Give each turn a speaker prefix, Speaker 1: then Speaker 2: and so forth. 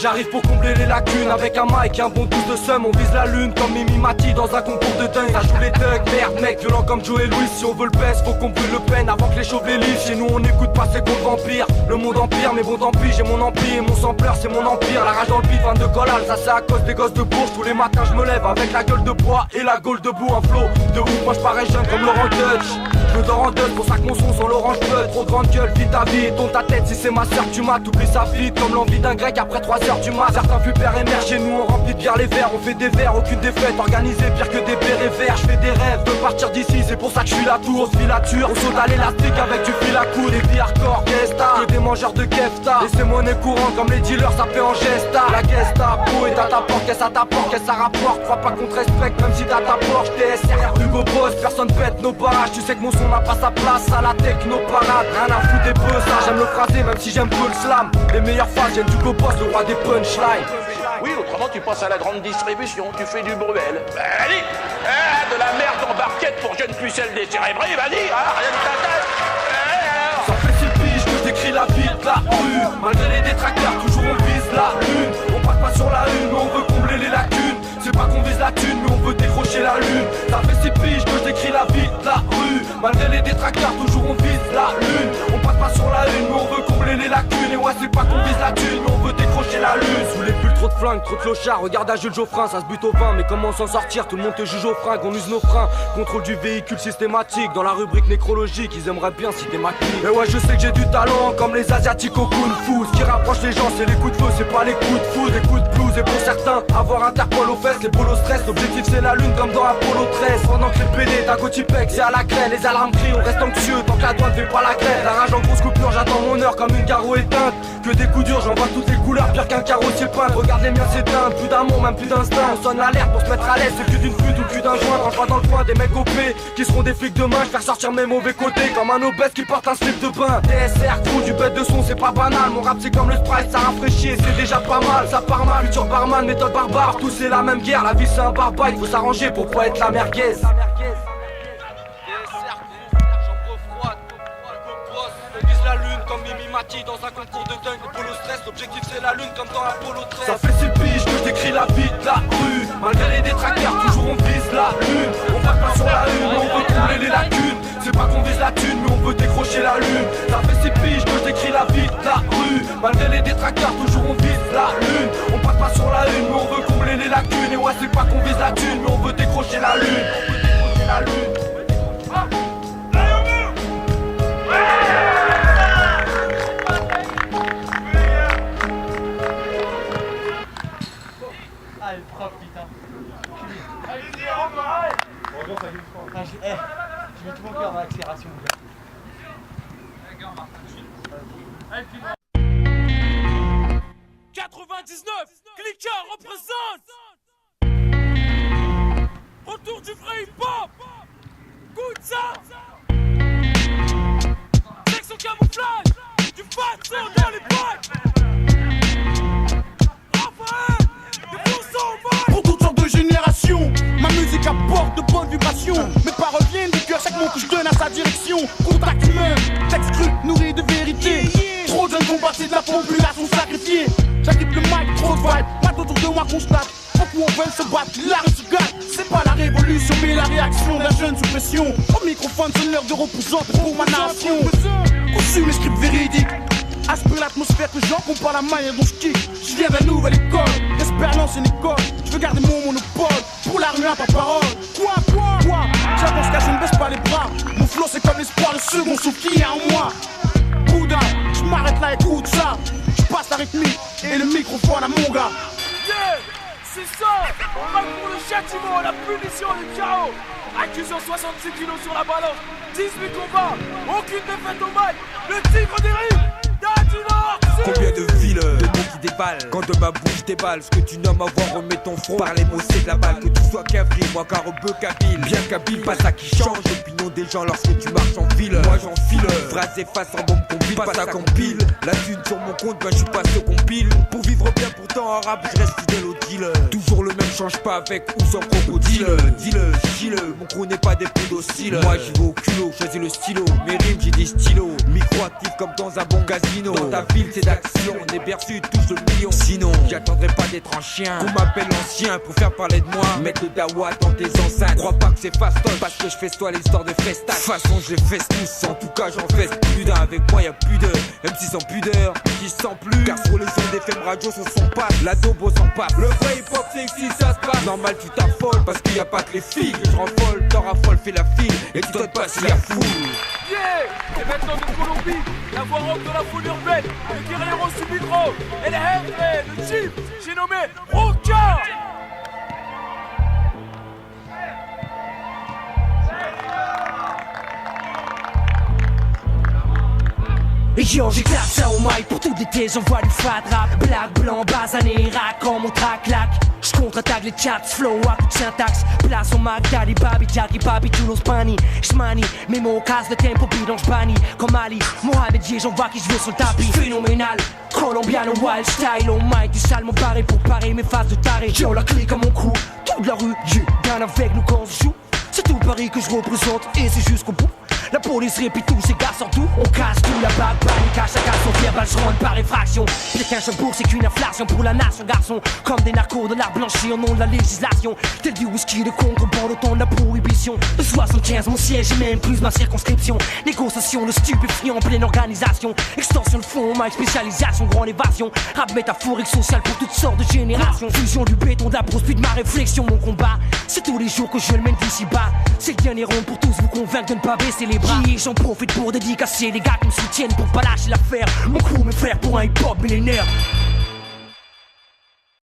Speaker 1: J'arrive pour combler les lacunes avec un mic et un bon douce de seum. On vise la lune comme Mimi Mati dans un concours de dingue. Ça joue les thugs, merde mec, violent comme Joe et Louis. Si on veut le baisse, faut qu'on brûle le peine avant que les chauves les lisent. Chez nous on écoute pas ces contre vampires. Le monde empire, mais bon tant pis, j'ai mon empire. Mon sang pleure, c'est mon empire. La rage dans le bif, 22 collales, ça c'est à cause des gosses de Bourges. Tous les matins je me lève avec la gueule de bois et la gaule debout. Un flow de ouf, moi je parais jeune comme Laurent Dutch. Je me dors en deuil, pour ça que mon son sans l'orange bleu. Trop grande gueule, vite ta vie, tourne ta tête si c'est ma soeur. Tu m'as t'oublies sa vie, comme l'envie d'un grec après 3h du mat. Certains fut père et mère, chez nous on remplit de bière les verres. On fait des verres, aucune défaite, organisée pire que des bérets verts. Je fais des rêves de partir d'ici, c'est pour ça que je suis la tour. On se filature, on saute à l'élastique avec du fil à coude. Des filles hardcore, gesta, que des mangeurs de kefta. Et c'est monnaie courante comme les dealers, ça fait en gesta. La Gestapo est à ta porte, qu'est-ce à ta porte, qu'est-ce ça rapporte. Crois pas qu'on te respecte même si t'as ta Porsche. TSR, Hugo Boss, personne pète nos barrages. Tu sais que mon son n'a pas sa place à la techno parade. Rien à foutre des peu ça, j'aime le phrasé même si j'aime peu le slam. Les meilleures phases, j'aime Hugo Boss, le roi des punchlines.
Speaker 2: Oui, autrement tu passes à la grande distribution, tu fais du bruel. Allez, de la merde en barquette pour jeunes pucelles décérébrées, vas-y, rien de ta tête.
Speaker 1: Ça fait 6 piges que je décris la vie de la rue. Malgré les détracteurs, toujours on vise la lune. On passe pas sur la lune, mais on veut combler les lacunes. C'est pas qu'on vise la thune, mais on veut décrocher la lune. Ça fait 6 piges que je décris la vie de la rue. Malgré les détracteurs, toujours on vise la lune. On passe pas sur la lune, mais on veut combler les lacunes. Et ouais, c'est pas qu'on vise la thune, mais on veut décrocher la lune. Sous les bulles, trop de flingues, trop de clochards. Regarde à Jules Geoffrin, ça se bute au vin. Mais comment s'en sortir? Tout le monde te juge au fringues, on use nos freins. Contrôle du véhicule systématique. Dans la rubrique nécrologique, ils aimeraient bien citer ma clique. Et ouais, je sais que j'ai du talent, comme les asiatiques au kung fu. Ce qui rapproche les gens, c'est les coups de feu, c'est pas les coups de foudre, les coups de blues. Et pour certains, avoir Interpol aux fesses, les polos stress. L'objectif c'est la lune comme dans Apollo 13. Pendant que les PD d'un Gotipex, c'est à la craie. Les alarmes crient, on reste anxieux tant que la douane fait pas la grève. La rage en grosse coupure, j'attends mon heure comme une carreau éteinte. Que des coups durs, j'en vois toutes les couleurs, pire qu'un carrossier peint. Regarde les miens s'éteindre, plus d'un monde, même plus d'instinct. On sonne l'alerte pour se mettre à l'aise, c'est plus d'une flûte ou plus d'un joint. Range pas dans le coin des mecs OP qui seront des flics demain. J'fais sortir mes mauvais côtés comme un obèse qui porte un slip de bain. TSR, crew, du bête de son, c'est pas banal. Mon rap c'est comme le Sprite, ça rafraîchit et c'est déjà pas mal. Ça part mal, futur barman, méthode barbare. Tous c'est la même guerre, la vie c'est un barbare. Il faut s'arranger pour pas être la merguez. La lune comme Mimi Mati dans un concours de dingue. Le polo stress, l'objectif c'est la lune comme dans Apollo 13. Ça fait 6 piges que je décris la vie de la rue. Malgré les détracteurs, toujours on vise la lune. On passe pas sur la lune, mais on veut combler les lacunes. C'est pas qu'on vise la thune, mais on veut décrocher la lune. Ça fait 6 piges que je décris la vie de la rue. Malgré les détracteurs, toujours on vise la lune. On passe pas sur la lune, mais on veut combler les lacunes. Et ouais, c'est pas qu'on vise la thune, mais on veut décrocher la lune. On veut décrocher la lune.
Speaker 3: Ah, le prof, putain. Je mets tout mon cœur dans l'accélération.
Speaker 4: 99, Cliqueur représente. Retour du vrai hip-hop. Goûte ça. Section camouflage. Du fat son dans les bacs. Raphaël.
Speaker 5: Pour toutes sortes de générations, ma musique apporte de bonnes vibrations. Mes paroles viennent du cœur, chaque mot que je donne à sa direction. Contact humain, texte cru, nourri de vérité. Trop de jeunes combattus de la population sacrifiée. J'agrippe le mic, trop de vibe, pas autour de moi constate. Beaucoup en veulent se battre, la rue se gagne. C'est pas la révolution, mais la réaction d'un jeune sous pression. Au microphone, c'est l'heure de reposante pour ma nation. Conçu mes scripts véridiques. Aspire l'atmosphère que j'en compare la manière dont je kick. Je viens de la nouvelle école, j'espère lancer une école. Je veux garder mon monopole, pour la rue, pas parole. Quoi j'avance car je ne baisse pas les bras. Mon flow c'est comme l'espoir, le second souffle qu'il y a en moi. Bouddha, je m'arrête là, écoute ça. Je passe la rythmique et le microphone à mon gars.
Speaker 4: Yeah, c'est ça. On va pour le châtiment, la punition du chaos. Accusé 66 kilos sur la balance, 18 combats, aucune défaite au mic. Le tigre des rives.
Speaker 6: Combien de villes, de mots qui des balles. Quand de ma bouche déballe, ce que tu nommes avoir remet ton front. Par les mots c'est de la balle, que tu sois cabri, moi carobeux kabyle. Bien kabyle, pas ça qui change l'opinion des gens lorsque tu marches en file. Moi j'enfile, phrase efface en bombe compile, pas ça compile. La thune sur mon compte, ben je suis pas ce qu'on pile. Pour vivre bien pourtant en rap, je reste fidèle au deal. Toujours le même, change pas avec ou sans crocodile. Dis-le, chille, mon crew n'est pas des poules dociles. Moi j'y vais au culot, choisis le stylo. Mes rimes j'ai des stylos, micro-actif comme dans un bon casino. Dans ta ville c'est d'action, on est berçu, touche le million. Sinon, j'attendrai pas d'être un chien. Qu'on m'appelle l'ancien, pour faire parler de moi. Mettre le dawa dans tes enceintes. Crois pas que c'est fastoche, parce que je fais toi l'histoire de festage. De toute façon je les fesse tous, en tout cas j'en fesse plus d'un. Avec moi y'a plus de MC sans pudeur, qui se sent plus. Car sur les ondes des FM radio ce sont pas la dobo s'en passe. Le vrai hip hop c'est ici ça se passe. Normal tu t'affoles, parce qu'il y a pas que les filles que je raffole. T'en raffoles, fais la file, et tu donnes pas s'il y a fou.
Speaker 4: Yeah! Et maintenant de Colombie, la voix rock de la foule urbaine, le guerriero sous micro, et le Henry, le chief, j'ai nommé Roca!
Speaker 7: Yo, j'éclate ça au mic pour tout l'été, j'envoie du fat rap. Black, blanc, basané, rack, quand mon track claque. J'contre-attaque les chats, flow à coup de syntaxe. Place au Mac, Daddy, Babi, Jackie, Babi, Toulouse, Pani. J'manie, mes mots cassent le tempo, bidon, j'bannis. Comme Ali, Mohamed, j'envoie qui j'veux sur le tapis. Phénoménal, colombiano, wild style. Au mic, du salmon barré pour parer mes phases de taré. Yo, la clique à mon crew, toute la rue, gagne avec nous quand on se joue. C'est tout Paris que je représente et c'est jusqu'au bout. La police répète tous ces gars sortent tout. On casse tout la bague, panique à chacun son fier, balle ronde par effraction. Pire qu'un chambourg, c'est qu'une inflation pour la nation, garçon. Comme des narcos de l'art blanchi au nom de la législation. Tel du whisky de contrebande au temps de la prohibition. De 75, mon siège et même plus ma circonscription. Négociation de stupéfiants en pleine organisation. Extorsion de fonds, ma spécialisation, grande évasion. Rap métaphorique, social pour toutes sortes de générations. Fusion du béton, de la brousse, puis de ma réflexion, mon combat. C'est tous les jours que je le mène d'ici bas. C'est le dernier rond pour tous vous convaincre de ne pas baisser les bras. J'en profite pour dédicacer les gars qui me soutiennent pour pas lâcher l'affaire. Mon crew, mes frères pour un hip-hop millénaire.